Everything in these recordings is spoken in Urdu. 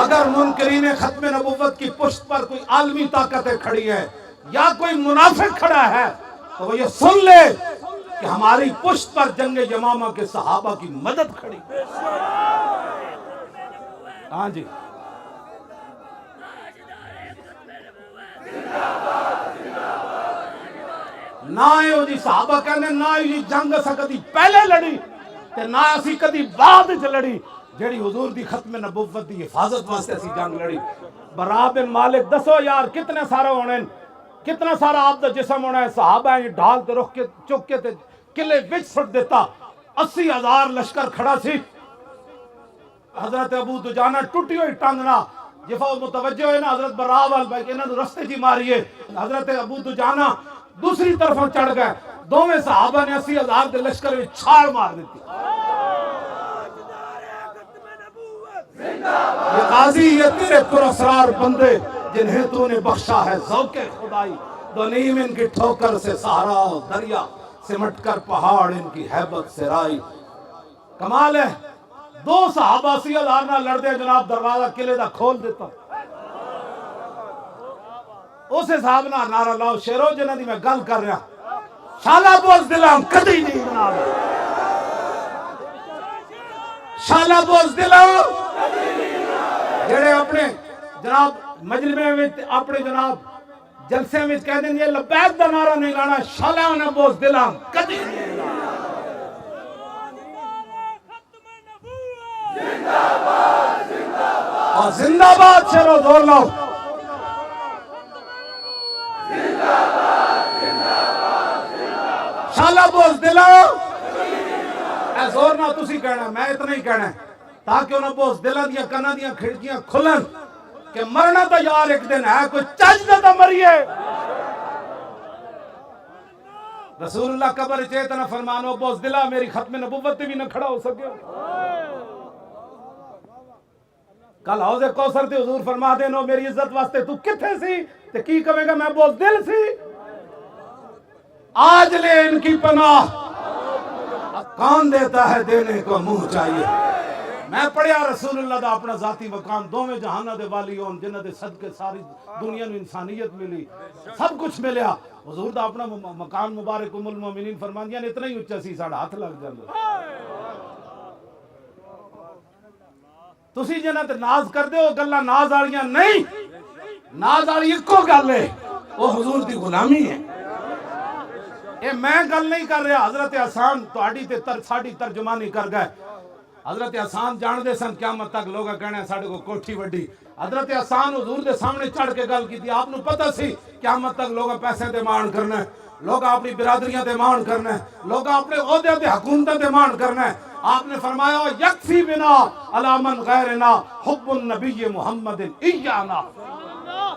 اگر منکرین ختم نبوت کی پشت پر کوئی عالمی طاقتیں کھڑی ہیں یا کوئی منافق کھڑا ہے تو وہ یہ سن لے کہ ہماری پشت پر جنگ یمامہ کے صحابہ کی مدد کھڑی. ہاں جی نہ جی صحابہ کہنے نہ جی جنگ اسا کدی پہلے لڑی تے نہ اسی کدی بعد وچ لڑی جیڑی حضور دی ختم نبوت دی حفاظت واسطے اسی جنگ لڑی. برا بن مالک دسو یار کتنے سارے ہونے کتنا سارا آپ دا جسم ہونا ہے. صحابہ ہیں ڈھال تے رخ کے چک کے تے قلعے وچ سٹ دیتا. 80,000 لشکر کھڑا سی. حضرت ابو دجانہ ٹوٹی ہوئی ٹانگنا جفا متوجہ ہوئے نا حضرت برا وال بھائی کہ انہوں نے رستے جی ماریے. حضرت ابو دجانہ دوسری طرفوں چڑھ گئے. دوویں صحابہ نے 80,000 دے لشکر میں چھاڑ مار دیتی. یہ غازی یہ تیرے پراسرار بندے جنہیں تو نے بخشا ہے ذوق خدائی. دو نیم ان کی ٹھوکر سے سہارا دریا سمٹ کر پہاڑ ان کی ہیبت سے رائی. کمال ہے 2 صحابہ 80,000 نہ لڑ دے جناب دروازہ قلعے دا کھول دیتا. اس حساب نہ نعرہ لاؤ شیرو جنہ دی میں گل کر رہا. شالا بوز دلام کدی نہیں جناب شالا بوز دلام جڑے اپنے جناب مجلسے میں اپنے جناب جلسے میں کہہ دیں یہ لبیک دا نعرہ نہیں لانا شالا نے بوز دلام کدی نہیں لانا. اور زندہ باد شیرو زور لاؤ. شالا بوز دلام اے زور نہ تسی کہنا میں اتنا ہی کہنا ہے تاکہ انہوں بوز دلہ دیا کنا دیا کھڑکیاں کھلن کہ مرنا تو یار ایک دن ہے کوئی چج نہ تو مریے. رسول اللہ قبر چیتنا فرمانو بوز دلہ میری ختم نبوت بھی نہ کھڑا ہو سکے. کل حوض کوثر تے حضور فرما دینو میری عزت واسطے تو کتھے سی تے کی کہے گا میں بوز دل سی. آج لے ان کی پناہ کون دیتا ہے دینے کو منہ چاہیے. میں پڑھیا رسول اللہ دا اپنا ذاتی مقام دوویں جہانہ دے والی ہون جنہ دے صدقے ساری دنیا میں انسانیت ملی سب کچھ ملیا. حضور دا اپنا مقام مبارک ام المومنین فرماندیاں نے اتنا ہی اچھا سی ساڑھا ہاتھ لگ جاندے. تسی جنہ تے ناز کر دے ہو گلہ ناز آڑیاں نہیں. ناز آڑی ایک کو گل ہے وہ حضور دی غلامی ہے. اے میں گل نہیں کر رہا. حضرت حسان تہاڈی تے ساڈی ترجمانی کر گئے. حضرت حسان جان دے سن قیامت تک لوگا کہنا ہے ساڈے کو کوٹھی وڈی. حضرت حسان حضور دے سامنے چڑھ کے گل کی تھی. آپ نو پتہ سی قیامت تک لوگا پیسے دے مان کرنا ہے لوگا اپنی برادریاں دے مان کرنا ہے لوگا اپنے عہدے دے حکومت دے مان کرنا ہے. آپ نے فرمایا یکفی بنا علی من غیرنا حب النبی محمد ایانا.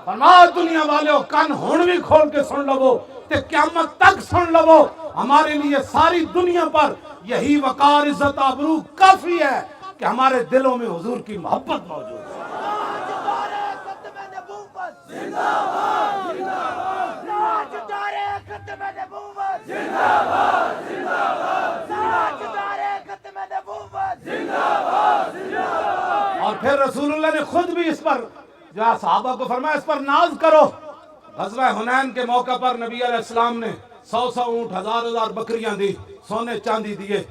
فرمایا دنیا والے کن ہون بھی کھول کے سن لو تے قیامت تک سن لو. ہمارے لیے ساری دنیا پر یہی وقار عزت آبرو کافی ہے کہ ہمارے دلوں میں حضور کی محبت موجود ہے. اور پھر رسول اللہ نے خود بھی اس پر جو صحابہ کو فرمایا اس پر ناز کرو. غزوہ حنین کے موقع پر نبی علیہ السلام نے 100 اونٹ 1000 بکریاں دی سونے چاندی دیے.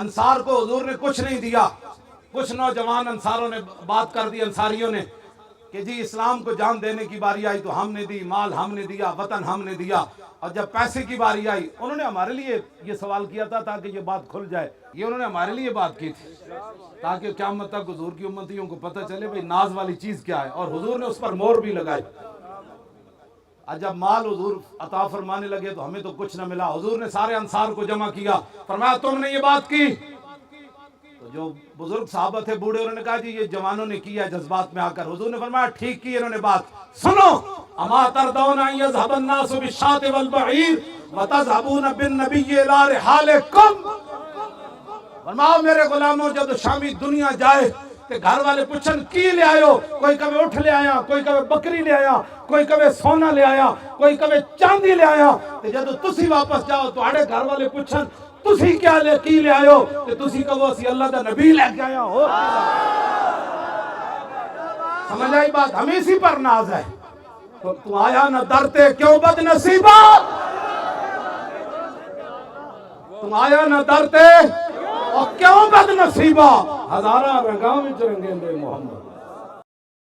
انصار کو حضور نے کچھ نہیں دیا. کچھ نوجوان انصاروں نے بات کر دی انصاریوں نے کہ جی اسلام کو جان دینے کی باری آئی تو ہم نے دی مال ہم نے دیا وطن ہم نے دیا. اور جب پیسے کی باری آئی انہوں نے ہمارے لیے یہ سوال کیا تھا تاکہ یہ بات کھل جائے. یہ انہوں نے ہمارے لیے بات کی تھی تاکہ قیامت تک حضور کی امتیوں کو پتہ چلے بھئی ناز والی چیز کیا ہے. اور حضور نے اس پر مہر بھی لگائی. جب مال حضور عطا فرمانے لگے تو ہمیں تو کچھ نہ ملا. حضور نے سارے انصار کو جمع کیا فرمایا تم نے یہ بات کی. تو جو بزرگ صحابہ تھے بوڑھے انہوں نے کہا جی یہ جوانوں نے کیا جذبات میں آ کر. حضور نے فرمایا ٹھیک کی انہوں نے بات. سنو اما تردون ان یذهب الناس بالشاة والبعیر وتذهبون بالنبی الی رحالکم. فرماؤ میرے غلاموں جب شامی دنیا جائے کہ گھر والے پوچھن کی لے آئے ہو. کوئی کہے اٹھ لے آیا کوئی کہے بکری لے آیا کوئی کہے سونا لے آیا کوئی کہے چاندی لے آیا. جب تسی واپس جاؤ تو آڑے گھر والے پوچھن تسی کیا لے کی لے آئے ہو کہ تسی کہو اسی اللہ دا نبی لے کے آیا ہو. سمجھ آئی بات؟ ہمیں اسی پر ناز ہے. تو آیا نہ درتے کیوں بد نصیبہ, تم آیا نہ درتے اور کیوں بد نصیبہ, ہزارہ رنگاں وچ رنگیں دے محمد.